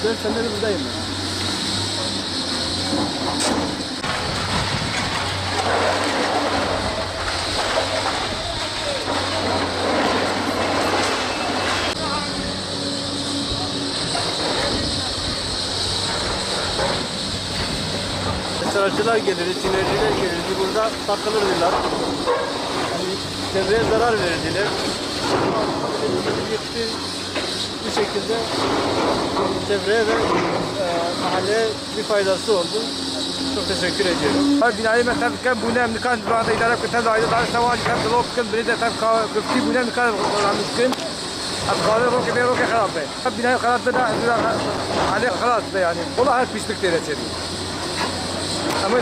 4 senedir buradayım ben. Esrarcılar gelir, sinerciler gelir. Burada takılırdılar. Yani çevreye zarar verirdiler. Gitti bu şekilde çevreye ve mahalleye bir faydası oldu. Çok teşekkür ediyorum. بنائی میں تب کم بونے امکان بعد اداره کو تب دایره دار سوال کم دلوق کم برید تب کی بونے امکان ممکن اب قاضي رو که بیرو که خراب ہے اب بنائی خراب بنا علی خلاص يعني والله هاي pislik değil içeri. Ama